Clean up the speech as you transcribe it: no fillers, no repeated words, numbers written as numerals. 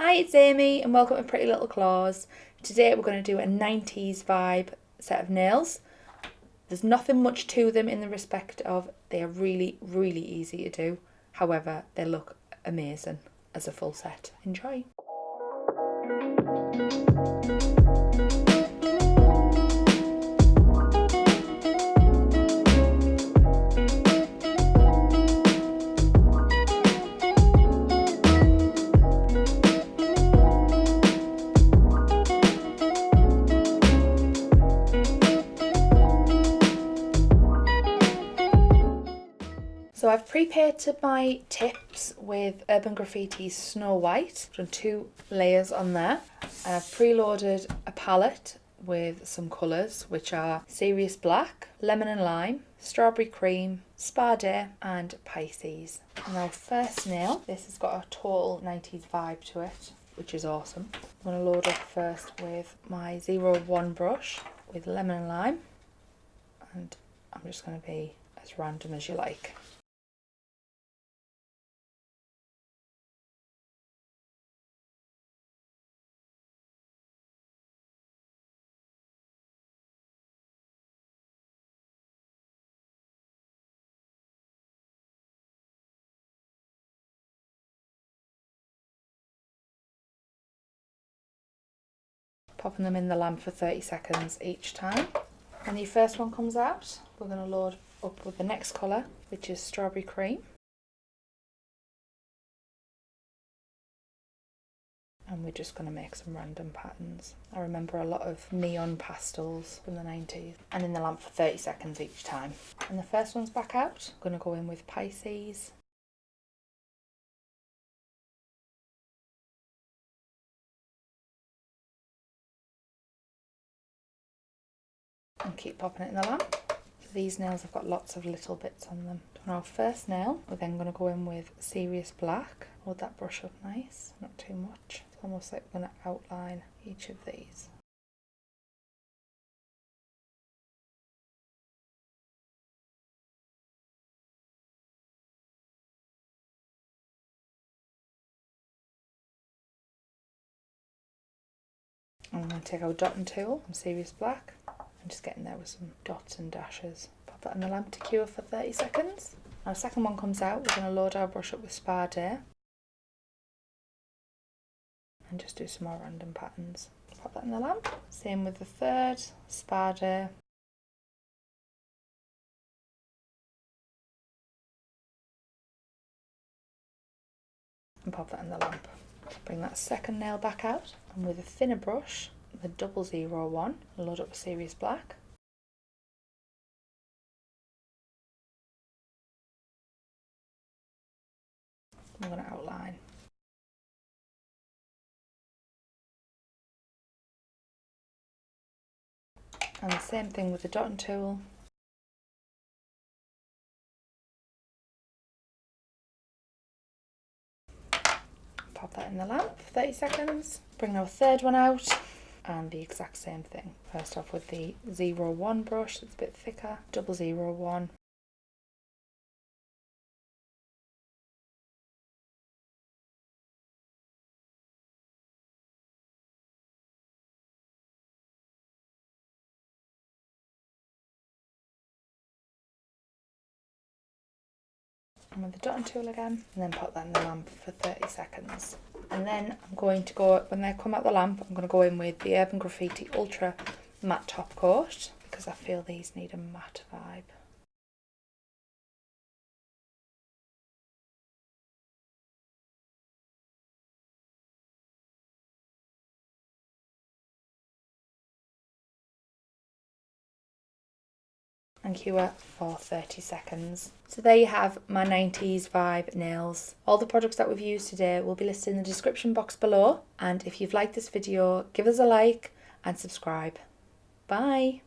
Hi, it's Amy and welcome to Pretty Little Claws. Today we're going to do a 90s vibe set of nails. There's nothing much to them in the respect of they are really easy to do. However, they look amazing as a full set. Enjoy. So I've pre-painted my tips with Urban Graffiti's Snow White. I've done 2 layers on there. And I've preloaded a palette with some colours, which are Serious Black, Lemon and Lime, Strawberry Cream, Spa Day and Pisces. And our first nail, this has got a total 90s vibe to it, which is awesome. I'm going to load up first with my 01 brush with Lemon and Lime. And I'm just going to be as random as you like. Popping them in the lamp for 30 seconds each time. When the first one comes out, we're going to load up with the next colour, which is Strawberry Cream. And we're just going to make some random patterns. I remember a lot of neon pastels from the 90s. And in the lamp for 30 seconds each time. And the first one's back out. I'm going to go in with Pisces. And keep popping it in the lamp. So these nails have got lots of little bits on them. On our first nail, we're then going to go in with Serious Black. Hold that brush up nice, not too much. It's almost like we're going to outline each of these. And I'm going to take our dotting tool from Serious Black and just get in there with some dots and dashes. Pop that in the lamp to cure for 30 seconds. Now the second one comes out, we're going to load our brush up with Spa Day and just do some more random patterns. Pop that in the lamp. Same with the third, Spa Day. And pop that in the lamp. Bring that second nail back out and with a thinner brush, the 001, load up with Serious Black. I'm going to outline. And the same thing with the dotting tool. Pop that in the lamp for 30 seconds. Bring our third one out and the exact same thing. First off with the 01 brush that's a bit thicker, 001. And with the dotting tool again, and then pop that in the lamp for 30 seconds. And then I'm going to go, when they come out the lamp, I'm going to go in with the Urban Graffiti Ultra Matte Top Coat because I feel these need a matte vibe. And cure for 30 seconds. So there you have my 90s vibe nails. All the products that we've used today will be listed in the description box below. And if you've liked this video, give us a like and subscribe. Bye!